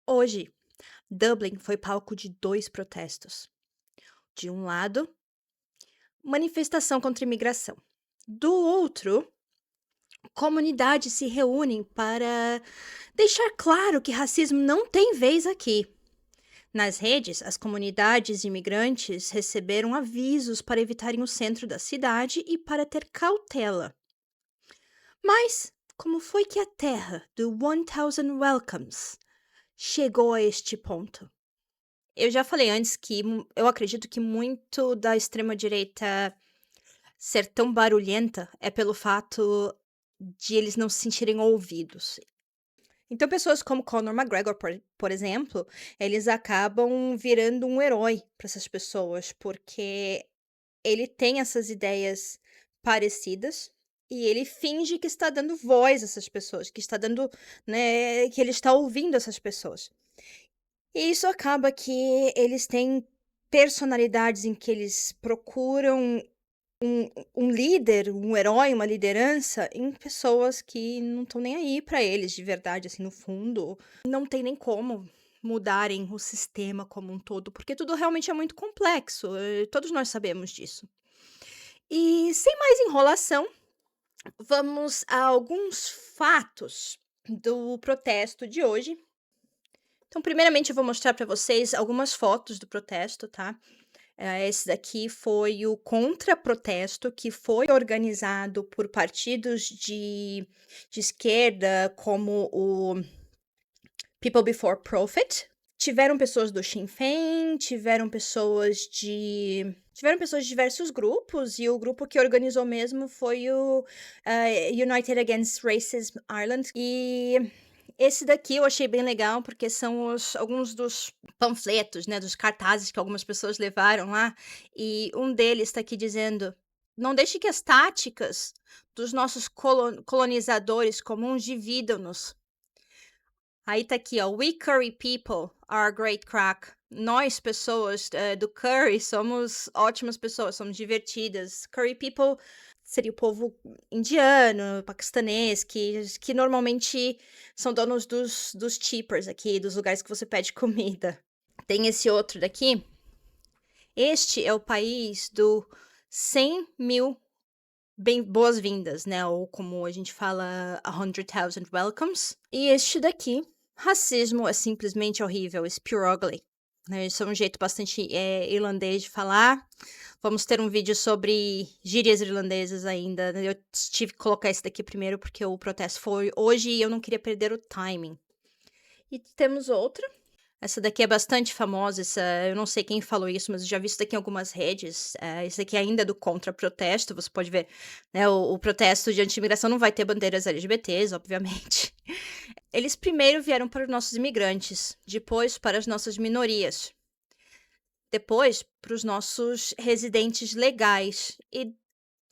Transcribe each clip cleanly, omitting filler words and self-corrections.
Hoje, Dublin foi palco de dois protestos. De um lado, manifestação contra a imigração. Do outro, comunidades se reúnem para deixar claro que racismo não tem vez aqui. Nas redes, as comunidades imigrantes receberam avisos para evitarem o centro da cidade e para ter cautela. Mas, como foi que a terra do 1000 Welcomes chegou a este ponto? Eu já falei antes que eu acredito que muito da extrema-direita ser tão barulhenta é pelo fato de eles não se sentirem ouvidos. Então pessoas como Conor McGregor, por exemplo, eles acabam virando um herói para essas pessoas, porque ele tem essas ideias parecidas e ele finge que está dando voz a essas pessoas, que está dando, né, que ele está ouvindo essas pessoas. E isso acaba que eles têm personalidades em que eles procuram um líder, um herói, uma liderança em pessoas que não estão nem aí pra eles de verdade, assim, no fundo. Não tem nem como mudarem o sistema como um todo, porque tudo realmente é muito complexo, todos nós sabemos disso. E sem mais enrolação, vamos a alguns fatos do protesto de hoje. Então, primeiramente, eu vou mostrar para vocês algumas fotos do protesto, tá? Esse daqui foi o contra-protesto que foi organizado por partidos de esquerda, como o People Before Profit. Tiveram pessoas do Sinn Féin, tiveram pessoas de diversos grupos, e o grupo que organizou mesmo foi o United Against Racism Ireland. E esse daqui eu achei bem legal, porque são alguns dos panfletos, né, dos cartazes que algumas pessoas levaram lá, e um deles está aqui dizendo: "Não deixe que as táticas dos nossos colonizadores comuns dividam-nos". Aí tá aqui, ó: "We curry people are great crack". Nós, pessoas, do curry, somos ótimas pessoas, somos divertidas. Curry people seria o povo indiano, paquistanês, que normalmente são donos dos cheapers aqui, dos lugares que você pede comida. Tem esse outro daqui. Este é o país do 100.000 boas-vindas, né, ou como a gente fala, 100,000 welcomes. E este daqui, racismo é simplesmente horrível, it's pure ugly. Né, isso é um jeito bastante irlandês de falar. Vamos ter um vídeo sobre gírias irlandesas ainda. Eu tive que colocar esse daqui primeiro porque o protesto foi hoje e eu não queria perder o timing. E temos outra. Essa daqui é bastante famosa, eu não sei quem falou isso, mas eu já vi isso daqui em algumas redes. Esse daqui ainda é do contra-protesto, você pode ver, né, o protesto de anti-imigração não vai ter bandeiras LGBTs, obviamente. Eles primeiro vieram para os nossos imigrantes, depois para as nossas minorias, depois para os nossos residentes legais e,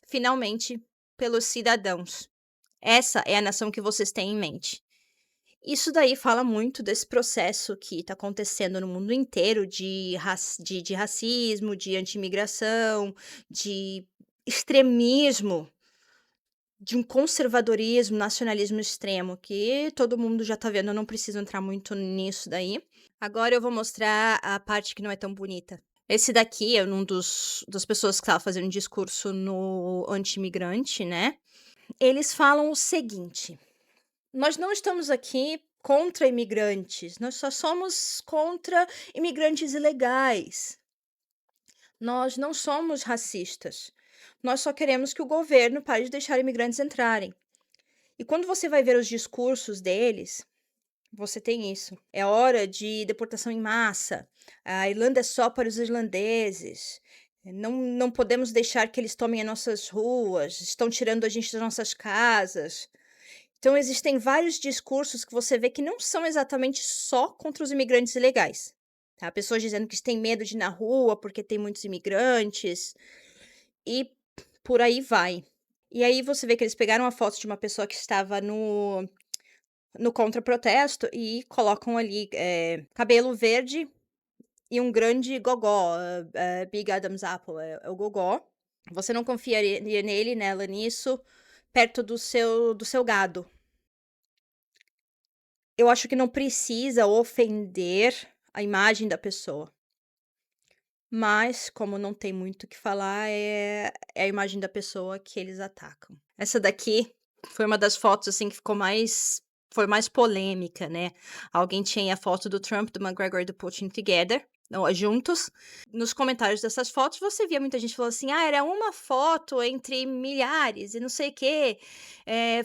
finalmente, pelos cidadãos. Essa é a nação que vocês têm em mente. Isso daí fala muito desse processo que está acontecendo no mundo inteiro de racismo, de anti-imigração, de extremismo, de um conservadorismo, nacionalismo extremo, que todo mundo já tá vendo, eu não preciso entrar muito nisso daí. Agora eu vou mostrar a parte que não é tão bonita. Esse daqui é um das pessoas que estava fazendo um discurso no anti-imigrante, né? Eles falam o seguinte: nós não estamos aqui contra imigrantes, nós só somos contra imigrantes ilegais. Nós não somos racistas. Nós só queremos que o governo pare de deixar imigrantes entrarem. E quando você vai ver os discursos deles, você tem isso. É hora de deportação em massa. A Irlanda é só para os irlandeses. Não podemos deixar que eles tomem as nossas ruas. Estão tirando a gente das nossas casas. Então existem vários discursos que você vê que não são exatamente só contra os imigrantes ilegais, tá? Pessoas dizendo que têm medo de ir na rua porque tem muitos imigrantes e por aí vai. E aí você vê que eles pegaram a foto de uma pessoa que estava no contra-protesto e colocam ali, cabelo verde e um grande gogó, Big Adam's Apple, é o gogó. Você não confiaria nele, nela, nisso, perto do seu gado. Eu acho que não precisa ofender a imagem da pessoa, mas como não tem muito o que falar, é a imagem da pessoa que eles atacam. Essa daqui foi uma das fotos, assim, que foi mais polêmica, né. Alguém tinha a foto do Trump, do McGregor e do Putin together, ou juntos. Nos comentários dessas fotos, você via muita gente falando assim: "Ah, era uma foto entre milhares e não sei o quê,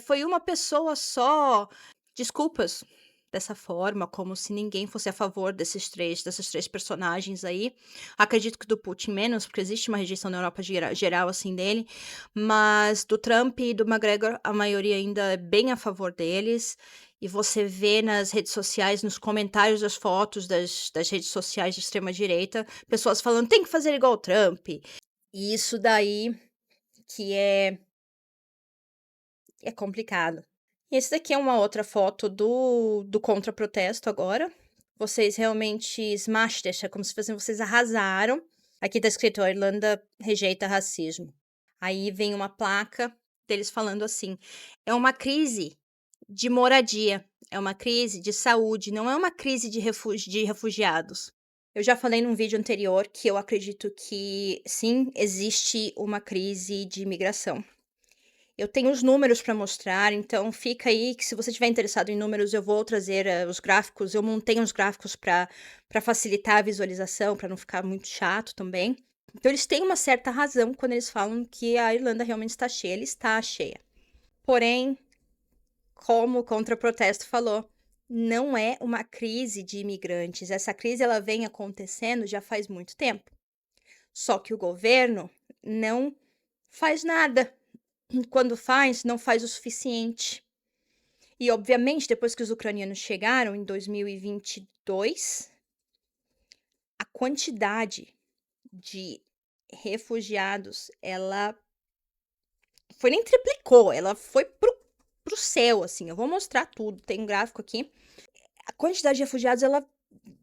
foi uma pessoa só". Desculpas dessa forma, como se ninguém fosse a favor dessas 3 personagens aí. Acredito que do Putin menos, porque existe uma rejeição na Europa geral, assim, dele, mas do Trump e do McGregor, a maioria ainda é bem a favor deles, e você vê nas redes sociais, nos comentários das fotos das redes sociais de extrema direita, pessoas falando: "Tem que fazer igual o Trump". E isso daí que é complicado. Esse daqui é uma outra foto do contra-protesto agora. Vocês realmente smashed, é como se fossem vocês arrasaram. Aqui tá escrito: "A Irlanda rejeita racismo". Aí vem uma placa deles falando assim: "É uma crise de moradia, é uma crise de saúde, não é uma crise de refugiados". Eu já falei num vídeo anterior que eu acredito que sim, existe uma crise de imigração. Eu tenho os números para mostrar, então fica aí que se você estiver interessado em números, eu vou trazer, os gráficos. Eu montei uns gráficos para facilitar a visualização, para não ficar muito chato também. Então eles têm uma certa razão quando eles falam que a Irlanda realmente está cheia, ela está cheia. Porém, como o contra-protesto falou, não é uma crise de imigrantes, essa crise ela vem acontecendo já faz muito tempo. Só que o governo não faz nada. Quando faz, não faz o suficiente. E, obviamente, depois que os ucranianos chegaram em 2022, a quantidade de refugiados, ela foi nem triplicou, ela foi pro céu, assim. Eu vou mostrar tudo, tem um gráfico aqui. A quantidade de refugiados, ela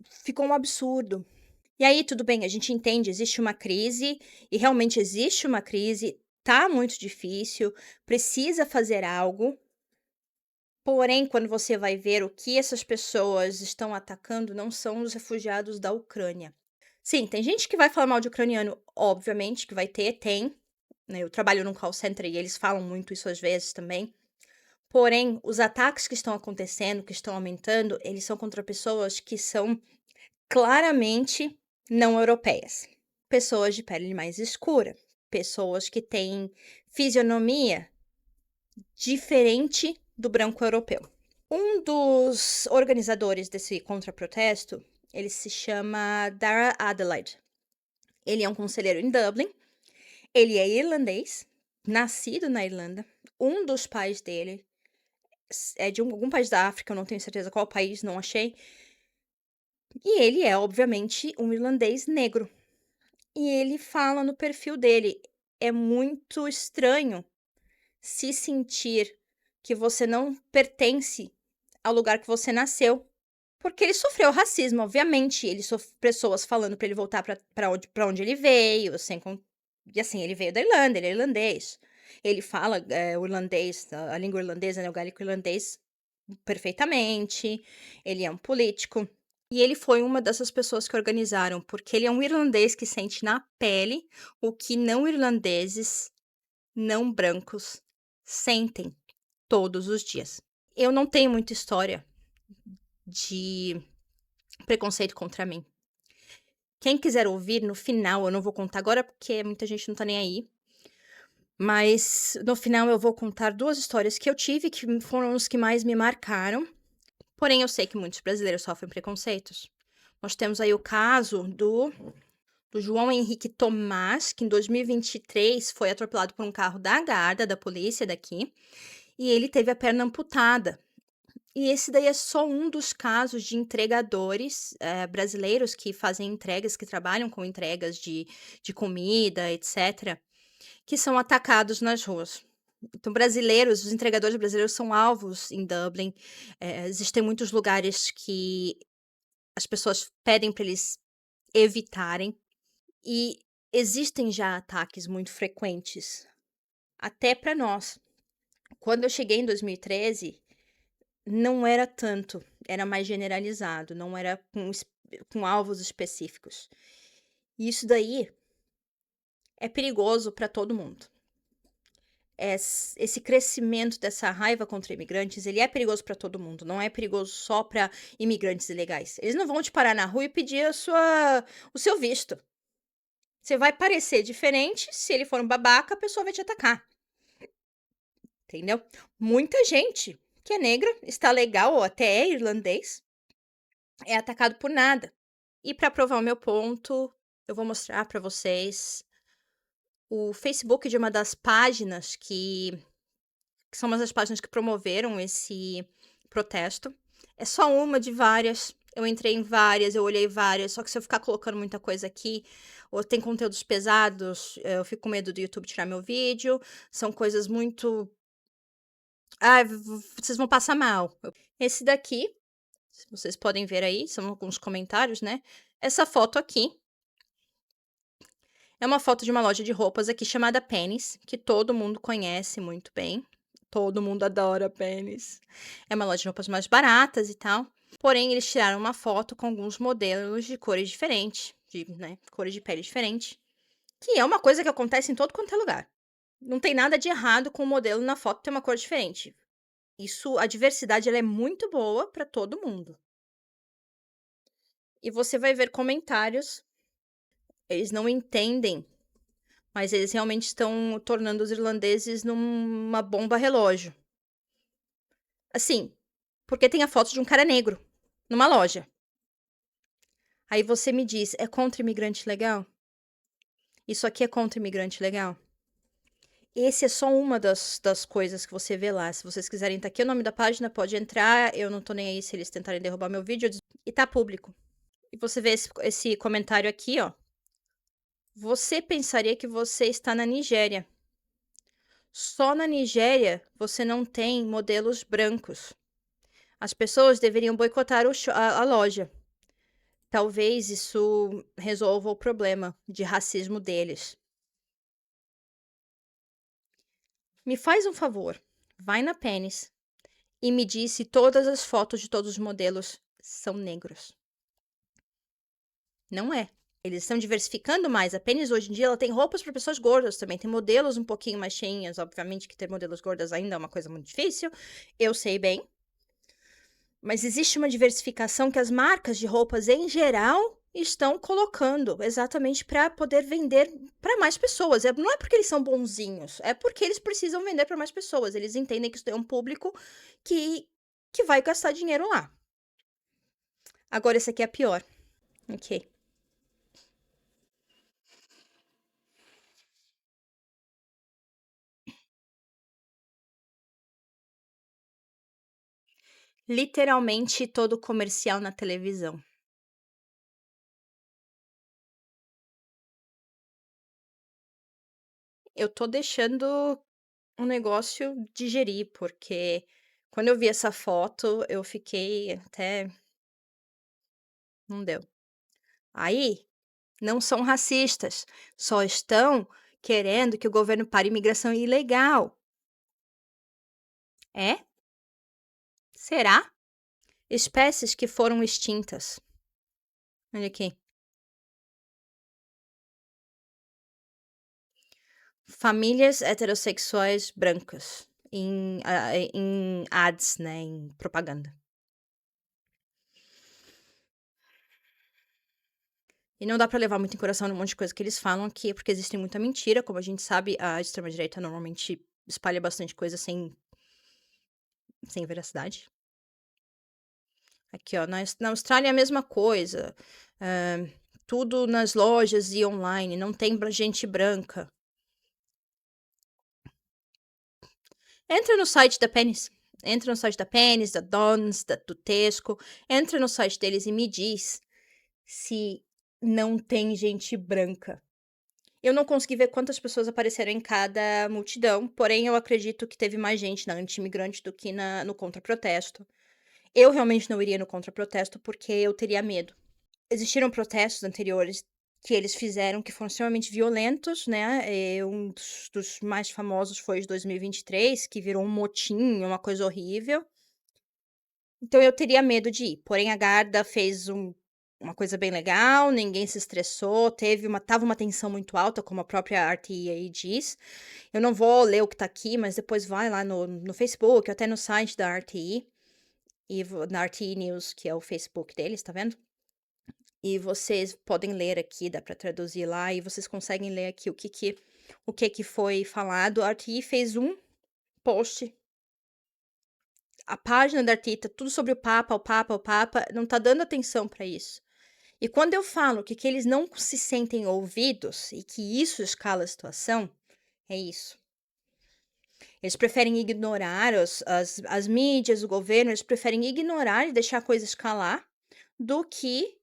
ficou um absurdo. E aí, tudo bem, a gente entende, existe uma crise, e realmente existe uma crise, tá muito difícil, precisa fazer algo. Porém, quando você vai ver o que essas pessoas estão atacando, não são os refugiados da Ucrânia. Sim, tem gente que vai falar mal de ucraniano, obviamente que vai ter, tem, né, eu trabalho num call center e eles falam muito isso às vezes também. Porém, os ataques que estão acontecendo, que estão aumentando, eles são contra pessoas que são claramente não europeias. Pessoas de pele mais escura, pessoas que têm fisionomia diferente do branco europeu. Um dos organizadores desse contraprotesto, ele se chama Dara Adelaide. Ele é um conselheiro em Dublin, ele é irlandês, nascido na Irlanda. Um dos pais dele é de algum país da África, eu não tenho certeza qual país, não achei. E ele é, obviamente, um irlandês negro. E ele fala no perfil dele: é muito estranho se sentir que você não pertence ao lugar que você nasceu. Porque ele sofreu racismo, obviamente, ele pessoas falando pra ele voltar pra onde ele veio, sem con e assim, ele veio da Irlanda, ele é irlandês. Ele fala, o irlandês, a língua irlandesa, né, o gaélico irlandês perfeitamente, ele é um político. E ele foi uma dessas pessoas que organizaram, porque ele é um irlandês que sente na pele o que não irlandeses, não brancos, sentem todos os dias. Eu não tenho muita história de preconceito contra mim. Quem quiser ouvir no final, eu não vou contar agora porque muita gente não tá nem aí, mas no final eu vou contar 2 histórias que eu tive que foram os que mais me marcaram, porém eu sei que muitos brasileiros sofrem preconceitos. Nós temos aí o caso do João Henrique Tomás, que em 2023 foi atropelado por um carro da guarda da polícia daqui, e ele teve a perna amputada. E esse daí é só um dos casos de entregadores, brasileiros que fazem entregas, que trabalham com entregas de comida, etcétera, que são atacados nas ruas. Então brasileiros, os entregadores brasileiros são alvos em Dublin, existem muitos lugares que as pessoas pedem para eles evitarem, e existem já ataques muito frequentes, até para nós. Quando eu cheguei em 2013 não era tanto. era mais generalizado, não era com alvos específicos. E isso daí é perigoso para todo mundo. Esse crescimento dessa raiva contra imigrantes, ele é perigoso para todo mundo, não é perigoso só para imigrantes ilegais. Eles não vão te parar na rua e pedir o seu visto. Você vai parecer diferente, se ele for um babaca, a pessoa vai te atacar. Entendeu? Muita gente que é negra, está legal ou até é irlandês, é atacado por nada. E para provar o meu ponto, eu vou mostrar para vocês o Facebook de uma das páginas que são uma das páginas que promoveram esse protesto. É só uma de várias. Eu entrei em várias, eu olhei várias, só que se eu ficar colocando muita coisa aqui, ou tem conteúdos pesados, eu fico com medo do YouTube tirar meu vídeo. São coisas muito. Ah, vocês vão passar mal. Esse daqui, vocês podem ver aí, são alguns comentários, né? Essa foto aqui é uma foto de uma loja de roupas aqui chamada Pennies, que todo mundo conhece muito bem. Todo mundo adora Pennies. É uma loja de roupas mais baratas e tal. Porém, eles tiraram uma foto com alguns modelos de cores diferentes, né, cores de pele diferentes, que é uma coisa que acontece em todo quanto é lugar. Não tem nada de errado com o modelo na foto ter uma cor diferente. Isso, a diversidade, ela é muito boa para todo mundo. E você vai ver comentários, eles não entendem, mas eles realmente estão tornando os irlandeses numa bomba relógio. Assim, porque tem a foto de um cara negro numa loja. Aí você me diz, é contra imigrante legal? Isso aqui é contra imigrante legal? Esse é só uma das coisas que você vê lá. Se vocês quiserem, tá aqui o nome da página, pode entrar. Eu não tô nem aí se eles tentarem derrubar meu vídeo. E tá público. E você vê esse comentário aqui, ó. Você pensaria que você está na Nigéria. Só na Nigéria você não tem modelos brancos. As pessoas deveriam boicotar a loja. Talvez isso resolva o problema de racismo deles. Me faz um favor, vai na Pennies e me diz se todas as fotos de todos os modelos são negros. Não é. Eles estão diversificando mais. A Pennies hoje em dia ela tem roupas para pessoas gordas também. Tem modelos um pouquinho mais cheinhas. Obviamente que ter modelos gordas ainda é uma coisa muito difícil. Eu sei bem. Mas existe uma diversificação que as marcas de roupas em geral estão colocando exatamente para poder vender para mais pessoas. Não é porque eles são bonzinhos, é porque eles precisam vender para mais pessoas. Eles entendem que isso é um público que, que vai gastar dinheiro lá. Agora, esse aqui é pior. Ok. Literalmente todo comercial na televisão. Eu tô deixando o negócio digerir, porque quando eu vi essa foto, eu fiquei até. Não deu. Aí, não são racistas, só estão querendo que o governo pare imigração ilegal. É? Será? Espécies que foram extintas. Olha aqui. Famílias heterossexuais brancas em ads, né, em propaganda. E não dá pra levar muito em coração um monte de coisa que eles falam aqui, porque existe muita mentira. Como a gente sabe, a extrema-direita normalmente espalha bastante coisa sem veracidade. Aqui, ó, na Austrália é a mesma coisa. Tudo nas lojas e online, não tem gente branca. Entra no site da Pennies. Entra no site da Pennies, da Don's, do Tesco. Entra no site deles e me diz se não tem gente branca. Eu não consegui ver quantas pessoas apareceram em cada multidão, porém eu acredito que teve mais gente na anti-imigrante do que no contra-protesto. Eu realmente não iria no contra-protesto porque eu teria medo. Existiram protestos anteriores que eles fizeram que foram extremamente violentos, né? Um dos mais famosos foi de 2023, que virou um motim, uma coisa horrível. Então eu teria medo de ir, porém a Garda fez uma coisa bem legal, ninguém se estressou, tava uma tensão muito alta, como a própria RTI aí diz. Eu não vou ler o que tá aqui, mas depois vai lá no Facebook, até no site da RTI, na RTI News, que é o Facebook deles, tá vendo? E vocês podem ler aqui, dá pra traduzir lá, e vocês conseguem ler aqui o que que foi falado. A RTI fez um post, a página da RTI tá tudo sobre o Papa, não tá dando atenção pra isso. E quando eu falo que eles não se sentem ouvidos e que isso escala a situação, é isso. Eles preferem ignorar as mídias, o governo, eles preferem ignorar e deixar a coisa escalar do que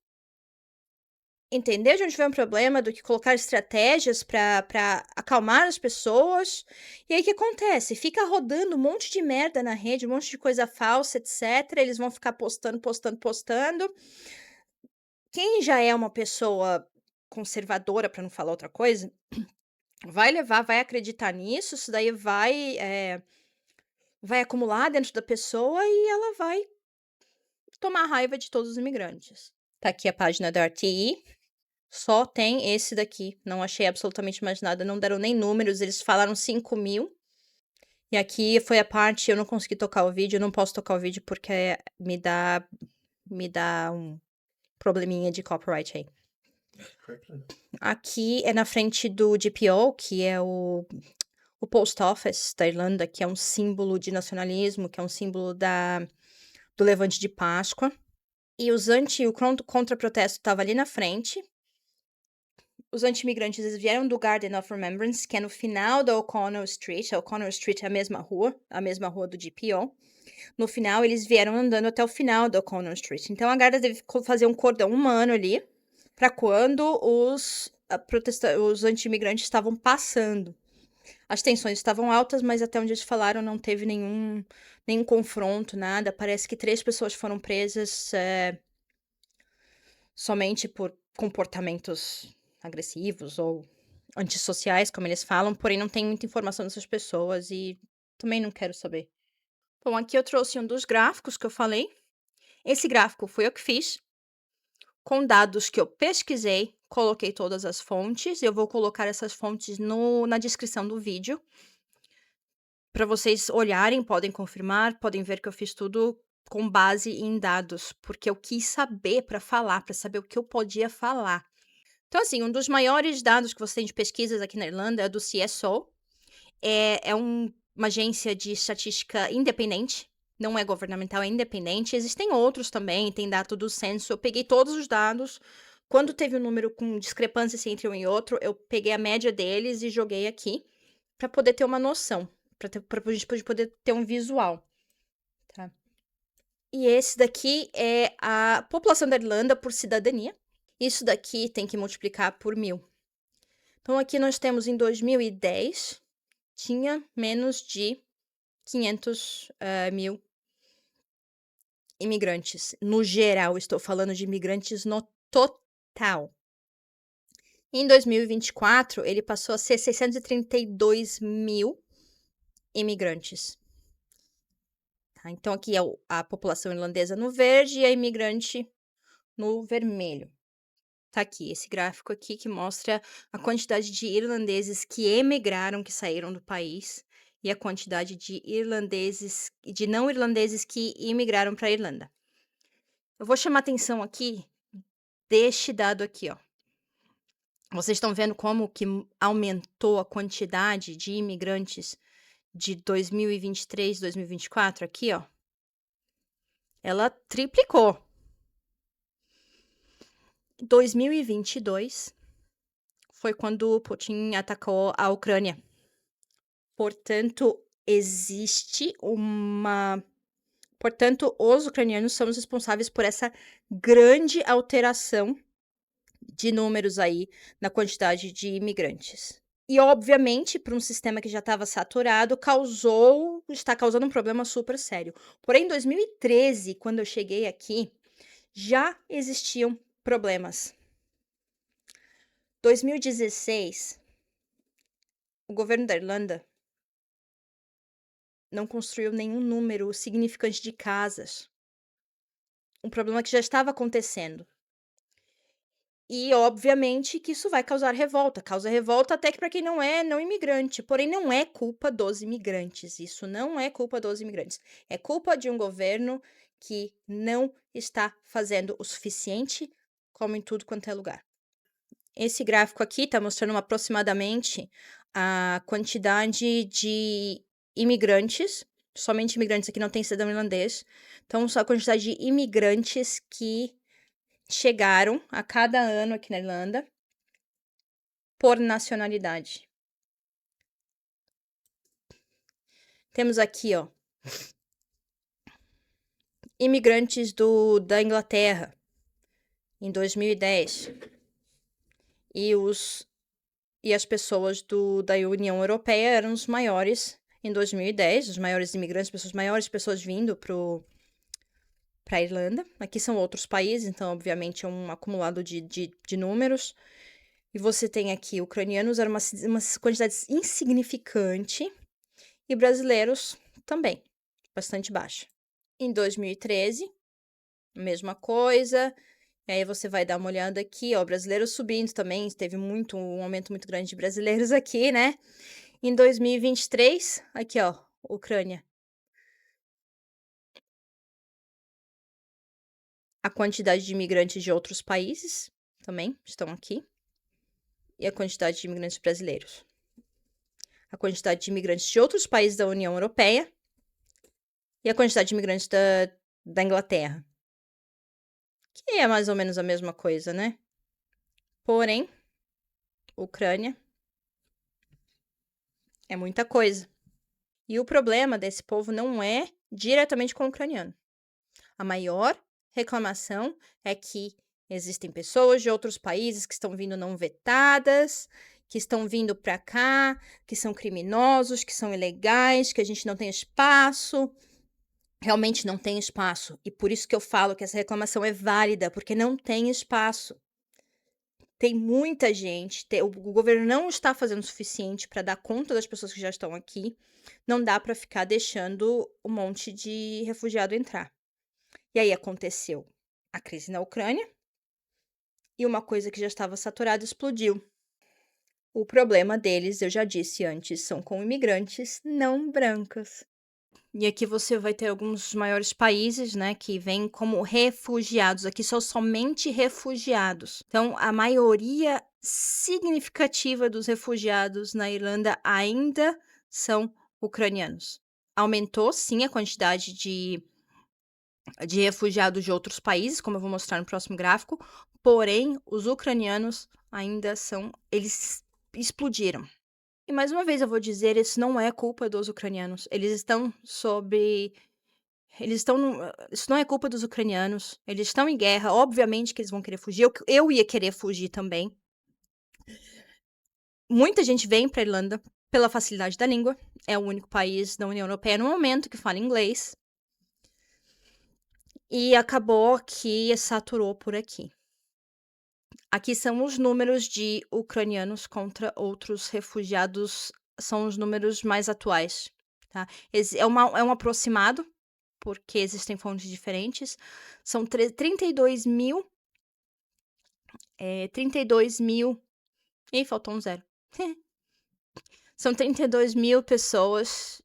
entender de onde vem o problema, do que colocar estratégias para acalmar as pessoas. E aí o que acontece? Fica rodando um monte de merda na rede, um monte de coisa falsa, etc. Eles vão ficar postando, postando, postando. Quem já é uma pessoa conservadora, para não falar outra coisa, vai acreditar nisso, isso daí vai acumular dentro da pessoa e ela vai tomar raiva de todos os imigrantes. Tá aqui a página da RTI, só tem esse daqui, não achei absolutamente mais nada, não deram nem números, eles falaram 5.000. E aqui foi a parte, eu não consegui tocar o vídeo, eu não posso tocar o vídeo porque me dá um probleminha de copyright aí. Aqui é na frente do GPO, que é o Post Office da Irlanda, que é um símbolo de nacionalismo, que é um símbolo do Levante de Páscoa. E o contra-protesto estava ali na frente. Os anti-imigrantes eles vieram do Garden of Remembrance, que é no final da O'Connell Street. A O'Connell Street é a mesma rua do GPO. No final, eles vieram andando até o final da O'Connell Street. Então, a Garda teve que fazer um cordão humano ali, para quando os anti-imigrantes estavam passando. As tensões estavam altas, mas até onde eles falaram não teve nenhum confronto, nada. Parece que 3 pessoas foram presas somente por comportamentos agressivos ou antissociais, como eles falam, porém não tem muita informação dessas pessoas e também não quero saber. Bom, aqui eu trouxe um dos gráficos que eu falei. Esse gráfico foi eu que fiz, com dados que eu pesquisei, coloquei todas as fontes. Eu vou colocar essas fontes na descrição do vídeo. Para vocês olharem, podem confirmar, podem ver que eu fiz tudo com base em dados, porque eu quis saber para falar, para saber o que eu podia falar. Então, assim, um dos maiores dados que você tem de pesquisas aqui na Irlanda é do CSO. É uma agência de estatística independente, não é governamental, é independente. Existem outros também, tem dado do censo. Eu peguei todos os dados. Quando teve um número com discrepância assim, entre um e outro, eu peguei a média deles e joguei aqui para poder ter uma noção, para a gente poder ter um visual, tá? E esse daqui é a população da Irlanda por cidadania. Isso daqui tem que multiplicar por 1.000. Então, aqui nós temos em 2010, tinha menos de 500 mil imigrantes. No geral, estou falando de imigrantes no total. Em 2024, ele passou a ser 632 mil imigrantes. Tá? Então, aqui é a população irlandesa no verde e a imigrante no vermelho. Tá aqui, esse gráfico aqui que mostra a quantidade de irlandeses que emigraram, que saíram do país, e a quantidade de não irlandeses que imigraram para a Irlanda. Eu vou chamar atenção aqui deste dado aqui, ó. Vocês estão vendo como que aumentou a quantidade de imigrantes de 2023, 2024 aqui, ó. Ela triplicou. 2022 foi quando o Putin atacou a Ucrânia. Portanto, os ucranianos são os responsáveis por essa grande alteração de números aí na quantidade de imigrantes. E, obviamente, para um sistema que já estava saturado, está causando um problema super sério. Porém, em 2013, quando eu cheguei aqui, já existiam problemas. 2016, o governo da Irlanda não construiu nenhum número significante de casas. um problema que já estava acontecendo. E obviamente que isso vai causar revolta, causa revolta até que para quem não é não imigrante, porém não é culpa dos imigrantes, isso não é culpa dos imigrantes, é culpa de um governo que não está fazendo o suficiente, como em tudo quanto é lugar. Esse gráfico aqui está mostrando aproximadamente a quantidade de imigrantes, somente imigrantes, aqui não tem cidadão irlandês, então só a quantidade de imigrantes que chegaram a cada ano aqui na Irlanda por nacionalidade. Temos aqui, ó, imigrantes da Inglaterra em 2010 e as pessoas da União Europeia eram os maiores em 2010, os maiores imigrantes, pessoas vindo para a Irlanda. Aqui são outros países, então obviamente é um acumulado de números. E você tem aqui ucranianos, era uma quantidade insignificante, e brasileiros também, bastante baixa. Em 2013, mesma coisa. E aí você vai dar uma olhada aqui, ó, brasileiros subindo também, teve um aumento muito grande de brasileiros aqui, né? Em 2023, aqui, ó, Ucrânia. A quantidade de imigrantes de outros países também estão aqui. E a quantidade de imigrantes brasileiros. A quantidade de imigrantes de outros países da União Europeia e a quantidade de imigrantes da Inglaterra. Que é mais ou menos a mesma coisa, né? Porém, Ucrânia é muita coisa. E o problema desse povo não é diretamente com o ucraniano. A maior reclamação é que existem pessoas de outros países que estão vindo não vetadas, que estão vindo para cá, que são criminosos, que são ilegais, que a gente não tem espaço. Realmente não tem espaço. E por isso que eu falo que essa reclamação é válida, porque não tem espaço. Tem muita gente, o governo não está fazendo o suficiente para dar conta das pessoas que já estão aqui. Não dá para ficar deixando um monte de refugiado entrar. E aí aconteceu a crise na Ucrânia e uma coisa que já estava saturada explodiu. O problema deles, eu já disse antes, são com imigrantes não brancos. E aqui você vai ter alguns dos maiores países, né, que vêm como refugiados. Aqui são somente refugiados. Então, a maioria significativa dos refugiados na Irlanda ainda são ucranianos. Aumentou, sim, a quantidade de refugiados de outros países, como eu vou mostrar no próximo gráfico, porém, os ucranianos ainda eles explodiram. E mais uma vez eu vou dizer, isso não é culpa dos ucranianos. Isso não é culpa dos ucranianos. Eles estão em guerra, obviamente que eles vão querer fugir. Eu ia querer fugir também. Muita gente vem para Irlanda pela facilidade da língua. É o único país da União Europeia no momento que fala inglês. E acabou que saturou por aqui. Aqui são os números de ucranianos contra outros refugiados, são os números mais atuais, tá? É um aproximado, porque existem fontes diferentes. São 32.000. 32.000. Ih, faltou um zero. São 32.000 pessoas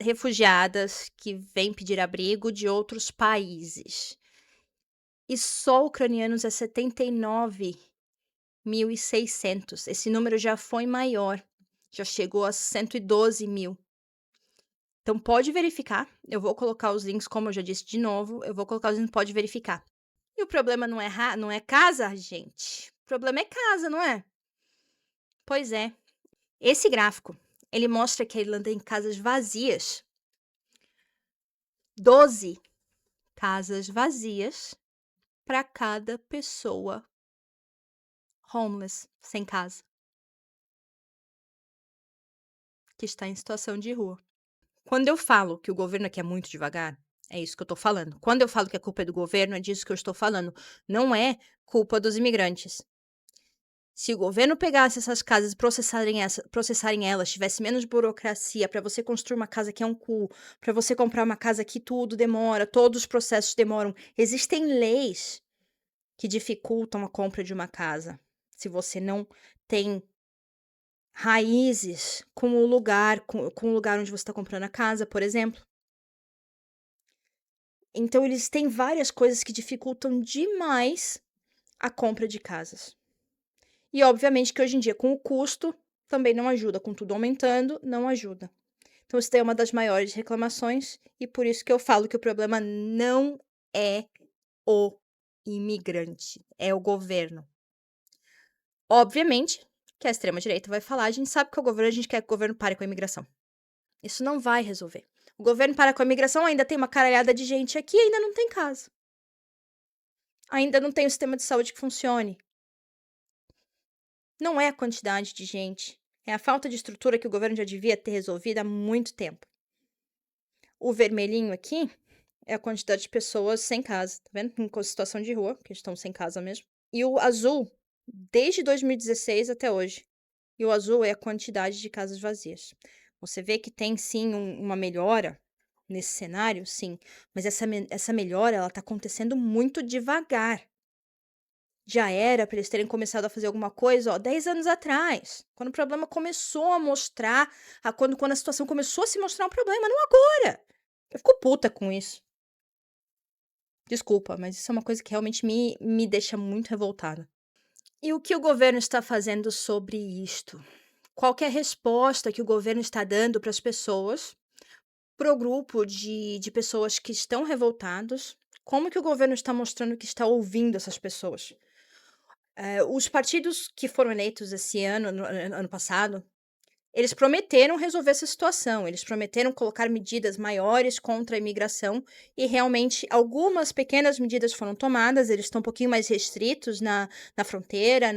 refugiadas que vêm pedir abrigo de outros países. E só ucranianos é 79.600. Esse número já foi maior, já chegou a 112 mil. Então pode verificar, eu vou colocar os links, como eu já disse de novo, eu vou colocar os links, pode verificar. E o problema não é casa, gente. O problema é casa, não é? Pois é. Esse gráfico, ele mostra que a Irlanda tem casas vazias. 12 casas vazias para cada pessoa homeless, sem casa, que está em situação de rua. Quando eu falo que o governo aqui é muito devagar, é isso que eu tô falando. Quando eu falo que a culpa é do governo, é disso que eu estou falando. Não é culpa dos imigrantes. Se o governo pegasse essas casas e processarem elas, tivesse menos burocracia para você construir uma casa que é um cu, para você comprar uma casa que tudo demora, todos os processos demoram. Existem leis que dificultam a compra de uma casa. Se você não tem raízes com o lugar onde você está comprando a casa, por exemplo. Então eles têm várias coisas que dificultam demais a compra de casas. E obviamente que hoje em dia com o custo também não ajuda, com tudo aumentando, não ajuda. Então isso daí é uma das maiores reclamações e por isso que eu falo que o problema não é o imigrante, é o governo. Obviamente que a extrema direita vai falar: "A gente sabe que é o governo, a gente quer que o governo pare com a imigração". Isso não vai resolver. O governo para com a imigração, ainda tem uma caralhada de gente aqui e ainda não tem casa. Ainda não tem um sistema de saúde que funcione. Não é a quantidade de gente, é a falta de estrutura que o governo já devia ter resolvido há muito tempo. O vermelhinho aqui é a quantidade de pessoas sem casa, tá vendo? Com situação de rua, que estão sem casa mesmo. E o azul, desde 2016 até hoje. E o azul é a quantidade de casas vazias. Você vê que tem sim uma melhora nesse cenário, sim, mas essa melhora ela tá acontecendo muito devagar. Já era para eles terem começado a fazer alguma coisa, ó, 10 anos atrás, quando o problema começou a mostrar, quando a situação começou a se mostrar um problema, não agora. Eu fico puta com isso. Desculpa, mas isso é uma coisa que realmente me deixa muito revoltada. E o que o governo está fazendo sobre isto? Qual que é a resposta que o governo está dando para as pessoas, para o grupo de pessoas que estão revoltados? Como que o governo está mostrando que está ouvindo essas pessoas? Os partidos que foram eleitos esse ano, ano passado, eles prometeram resolver essa situação, eles prometeram colocar medidas maiores contra a imigração e realmente algumas pequenas medidas foram tomadas, eles estão um pouquinho mais restritos na fronteira,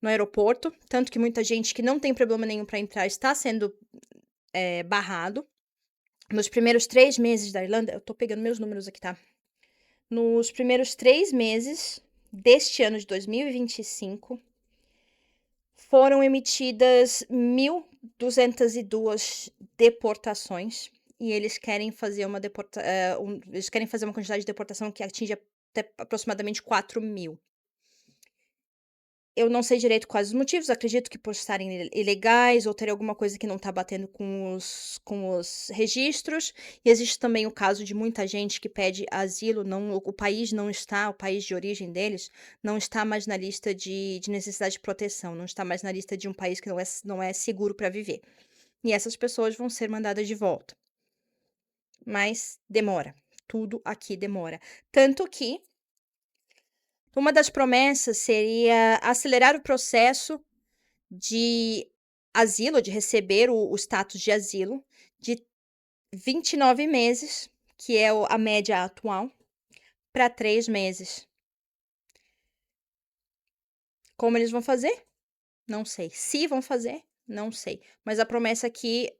no aeroporto, tanto que muita gente que não tem problema nenhum para entrar está sendo barrado. Nos primeiros 3 meses da Irlanda, eu tô pegando meus números aqui, tá? Nos primeiros 3 meses deste ano de 2025, foram emitidas 1.202 deportações e eles querem fazer eles querem fazer uma quantidade de deportação que atinja até aproximadamente 4.000. Eu não sei direito quais os motivos, acredito que por estarem ilegais ou ter alguma coisa que não está batendo com os registros. E existe também o caso de muita gente que pede asilo, o país de origem deles, não está mais na lista de necessidade de proteção, não está mais na lista de um país que não é seguro para viver. E essas pessoas vão ser mandadas de volta. Mas demora, tudo aqui demora. Tanto que uma das promessas seria acelerar o processo de asilo, de receber o status de asilo, de 29 meses, que é a média atual, para 3 meses. Como eles vão fazer? Não sei. Se vão fazer? Não sei. Mas a promessa aqui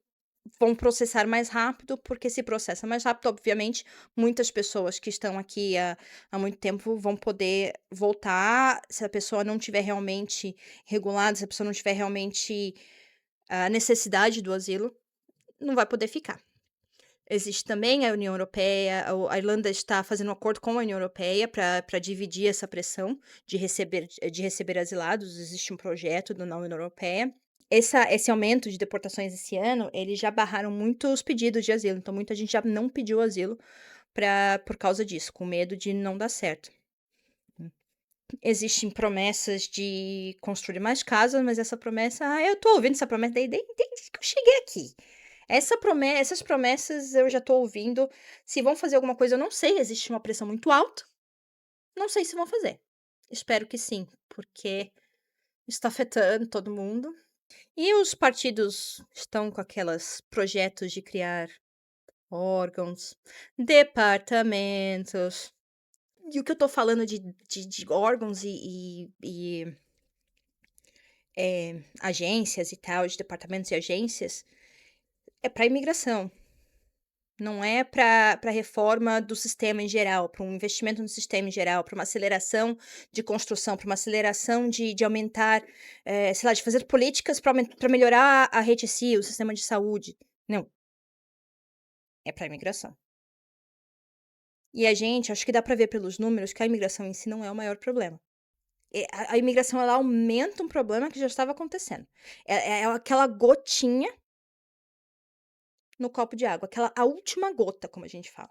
vão processar mais rápido, porque se processa mais rápido, obviamente, muitas pessoas que estão aqui há muito tempo vão poder voltar. Se a pessoa não tiver realmente regulada, se a pessoa não tiver realmente a necessidade do asilo, não vai poder ficar. Existe também a União Europeia, a Irlanda está fazendo um acordo com a União Europeia para dividir essa pressão de receber asilados. Existe um projeto na União Europeia. Esse aumento de deportações esse ano, eles já barraram muitos pedidos de asilo, então muita gente já não pediu asilo por causa disso, com medo de não dar certo. Existem promessas de construir mais casas, mas essa promessa, eu tô ouvindo essa promessa desde que eu cheguei aqui. Essas promessas eu já tô ouvindo. Se vão fazer alguma coisa, eu não sei, existe uma pressão muito alta. Não sei se vão fazer. Espero que sim, porque está afetando todo mundo. E os partidos estão com aqueles projetos de criar órgãos, departamentos. E o que eu tô falando de órgãos e agências e tal, de departamentos e agências, é para imigração. Não é para reforma do sistema em geral, para um investimento no sistema em geral, para uma aceleração de construção, para uma aceleração de aumentar, sei lá, de fazer políticas para melhorar a rede SI, o sistema de saúde. Não, é para imigração. E a gente, acho que dá para ver pelos números que a imigração em si não é o maior problema. A imigração, ela aumenta um problema que já estava acontecendo. É aquela gotinha no copo de água, aquela a última gota, como a gente fala.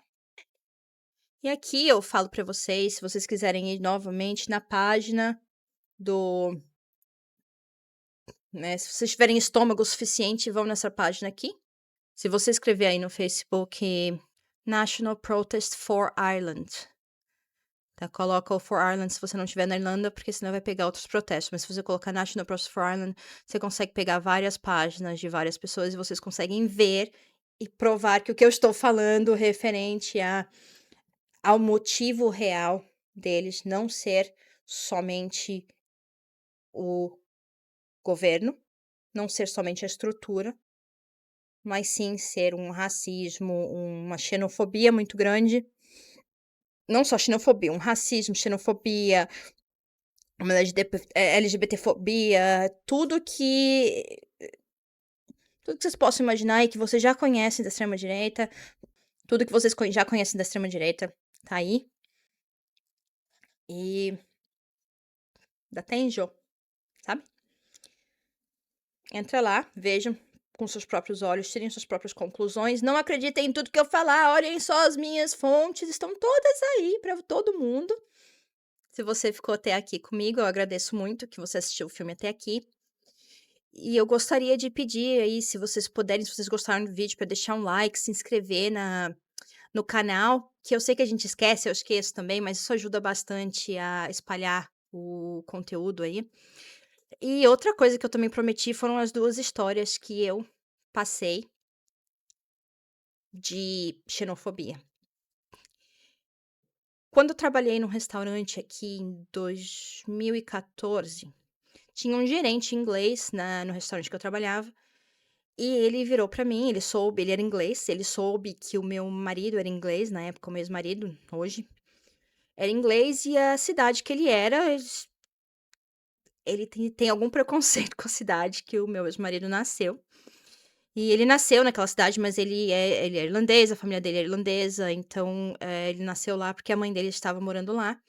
E aqui eu falo para vocês, se vocês quiserem ir novamente na página do, né, se vocês tiverem estômago suficiente, vão nessa página aqui. Se você escrever aí no Facebook National Protest for Ireland, tá? Coloca o For Ireland se você não estiver na Irlanda, porque senão vai pegar outros protestos. Mas se você colocar National Protest for Ireland, você consegue pegar várias páginas de várias pessoas e vocês conseguem ver e provar que o que eu estou falando referente ao motivo real deles não ser somente o governo, não ser somente a estrutura, mas sim ser um racismo, uma xenofobia muito grande. Não só xenofobia, um racismo, xenofobia, uma LGBTfobia, tudo que vocês possam imaginar e que vocês já conhecem da extrema-direita, tudo que vocês já conhecem da extrema-direita, tá aí. E dá até enjoo, sabe? Entra lá, vejam com seus próprios olhos, tirem suas próprias conclusões. Não acreditem em tudo que eu falar, olhem só as minhas fontes, estão todas aí para todo mundo. Se você ficou até aqui comigo, eu agradeço muito que você assistiu o filme até aqui. E eu gostaria de pedir aí, se vocês puderem, se vocês gostaram do vídeo, para deixar um like, se inscrever no canal, que eu sei que a gente esquece, eu esqueço também, mas isso ajuda bastante a espalhar o conteúdo aí. E outra coisa que eu também prometi foram as 2 histórias que eu passei de xenofobia. Quando eu trabalhei num restaurante aqui em 2014, tinha um gerente inglês no restaurante que eu trabalhava, e ele virou pra mim, ele era inglês, ele soube que o meu marido era inglês, na época o meu ex-marido, hoje, era inglês e a cidade que ele era, ele tem algum preconceito com a cidade que o meu ex-marido nasceu. E ele nasceu naquela cidade, mas ele é irlandês, a família dele é irlandesa, então, ele nasceu lá porque a mãe dele estava morando lá.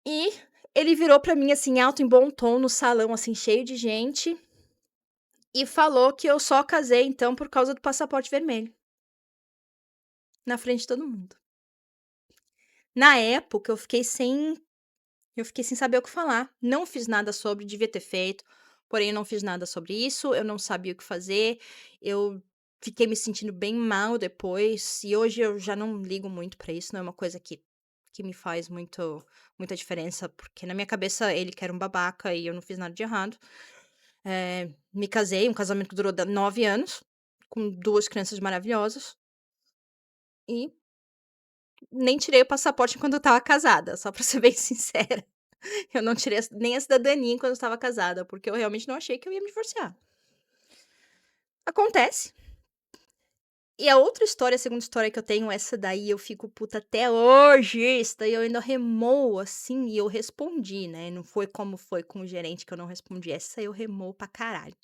E ele virou pra mim, assim, alto em bom tom no salão, assim, cheio de gente, e falou que eu só casei, então, por causa do passaporte vermelho, na frente de todo mundo. Na época, eu fiquei sem saber o que falar. Não fiz nada sobre, devia ter feito, porém eu não fiz nada sobre isso, eu não sabia o que fazer, eu fiquei me sentindo bem mal depois, e hoje eu já não ligo muito pra isso, não é uma coisa que me faz muita diferença, porque na minha cabeça ele que era um babaca e eu não fiz nada de errado. Me casei, um casamento que durou 9 anos, com 2 crianças maravilhosas, e nem tirei o passaporte quando eu estava casada, só pra ser bem sincera. Eu não tirei nem a cidadania quando eu estava casada, porque eu realmente não achei que eu ia me divorciar. Acontece. E a outra história, a segunda história que eu tenho, essa daí eu fico puta até hoje. Isso daí eu ainda remoo, assim, e eu respondi, né? Não foi como foi com o gerente que eu não respondi. Essa eu remoo pra caralho.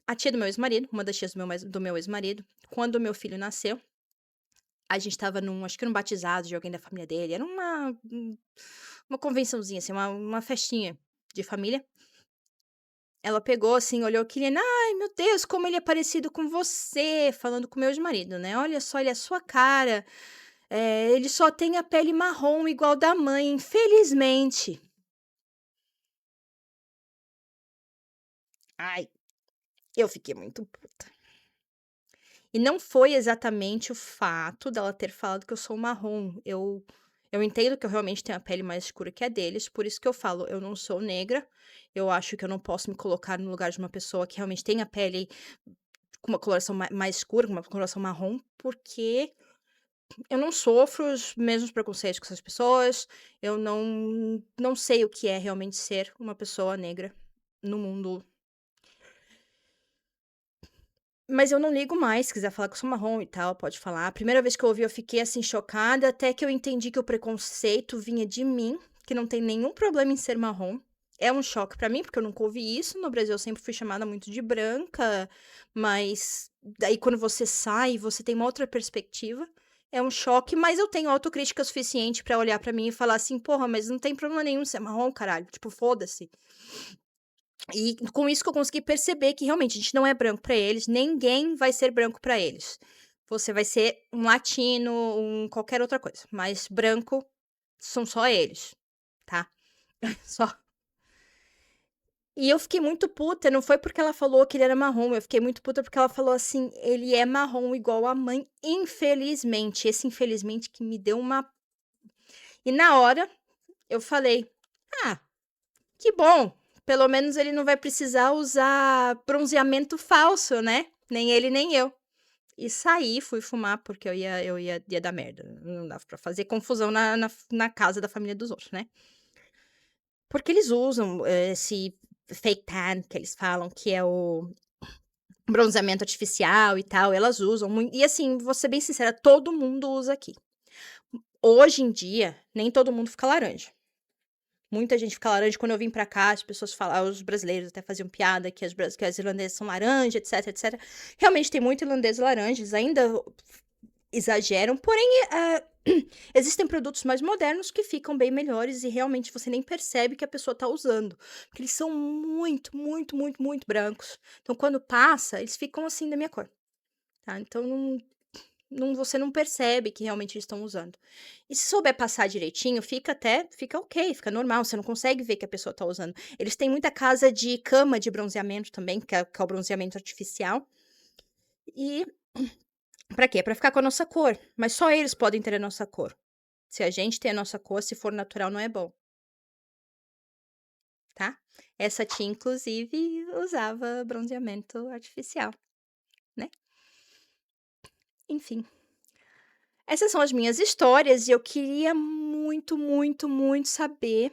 A tia do meu ex-marido, uma das tias do meu ex-marido, quando o meu filho nasceu, a gente estava acho que num batizado de alguém da família dele. Era uma convençãozinha, assim, uma festinha de família. Ela pegou, assim, olhou aquele, ai, meu Deus, como ele é parecido com você, falando com o meu ex-marido, né? Olha só, ele é a sua cara. Ele só tem a pele marrom igual da mãe, infelizmente. Ai, eu fiquei muito puta. E não foi exatamente o fato dela ter falado que eu sou marrom. Eu entendo que eu realmente tenho a pele mais escura que a deles, por isso que eu falo, eu não sou negra. Eu acho que eu não posso me colocar no lugar de uma pessoa que realmente tem a pele com uma coloração mais escura, com uma coloração marrom, porque eu não sofro os mesmos preconceitos que essas pessoas. Eu não sei o que é realmente ser uma pessoa negra no mundo. Mas eu não ligo mais, se quiser falar que eu sou marrom e tal, pode falar. A primeira vez que eu ouvi, eu fiquei, assim, chocada, até que eu entendi que o preconceito vinha de mim, que não tem nenhum problema em ser marrom. É um choque pra mim, porque eu nunca ouvi isso. No Brasil eu sempre fui chamada muito de branca, mas daí quando você sai, você tem uma outra perspectiva. É um choque, mas eu tenho autocrítica suficiente pra olhar pra mim e falar assim: "Porra, mas não tem problema nenhum ser marrom, caralho, tipo, foda-se". E com isso que eu consegui perceber que realmente a gente não é branco pra eles, ninguém vai ser branco pra eles. Você vai ser um latino, um qualquer outra coisa, mas branco são só eles, tá? Só. E eu fiquei muito puta, não foi porque ela falou que ele era marrom, eu fiquei muito puta porque ela falou assim: "Ele é marrom igual a mãe", infelizmente, esse infelizmente que me deu uma e na hora eu falei: "Ah, que bom, pelo menos ele não vai precisar usar bronzeamento falso, né, nem ele nem eu". E saí, fui fumar, porque eu ia dar merda, não dava pra fazer confusão na casa da família dos outros, né. Porque eles usam, esse fake tan que eles falam, que é o bronzeamento artificial e tal, elas usam e assim, vou ser bem sincera, todo mundo usa aqui. Hoje em dia, nem todo mundo fica laranja. Muita gente fica laranja. Quando eu vim pra cá, as pessoas falavam, os brasileiros até faziam piada que as irlandesas são laranja, etc, etc. Realmente tem muito irlandês laranja, eles ainda exageram, porém, existem produtos mais modernos que ficam bem melhores e realmente você nem percebe que a pessoa tá usando, porque eles são muito, muito, muito, muito brancos. Então quando passa, eles ficam assim da minha cor, tá. Então você não percebe que realmente eles estão usando. E se souber passar direitinho, fica ok, fica normal, você não consegue ver que a pessoa tá usando. Eles têm muita casa de cama de bronzeamento também, que é o bronzeamento artificial, e pra quê? Pra ficar com a nossa cor, mas só eles podem ter a nossa cor. Se a gente tem a nossa cor, se for natural, não é bom, tá. Essa tia, inclusive, usava bronzeamento artificial, né. Enfim. Essas são as minhas histórias e eu queria muito, muito, muito saber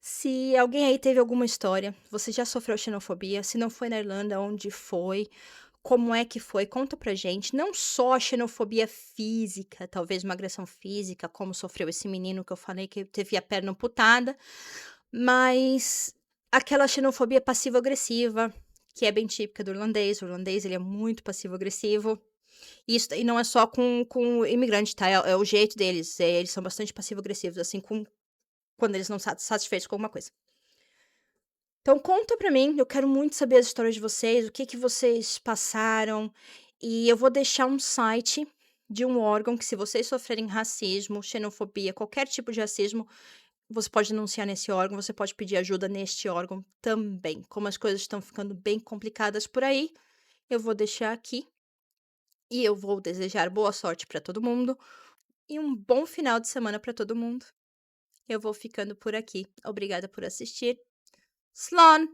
se alguém aí teve alguma história. Você já sofreu xenofobia? Se não foi na Irlanda, onde foi? Como é que foi? Conta pra gente. Não só a xenofobia física, talvez uma agressão física, como sofreu esse menino que eu falei que teve a perna amputada, mas aquela xenofobia passivo-agressiva, que é bem típica do irlandês. O irlandês, ele é muito passivo-agressivo. E não é só com imigrante, tá, é o jeito deles, eles são bastante passivo-agressivos, assim, com quando eles não satisfeitos com alguma coisa. Então conta pra mim, eu quero muito saber as histórias de vocês, o que que vocês passaram, e eu vou deixar um site de um órgão que se vocês sofrerem racismo, xenofobia, qualquer tipo de racismo, você pode denunciar nesse órgão, você pode pedir ajuda neste órgão também. Como as coisas estão ficando bem complicadas por aí, eu vou deixar aqui, e eu vou desejar boa sorte pra todo mundo. E um bom final de semana para todo mundo. Eu vou ficando por aqui. Obrigada por assistir. Slán!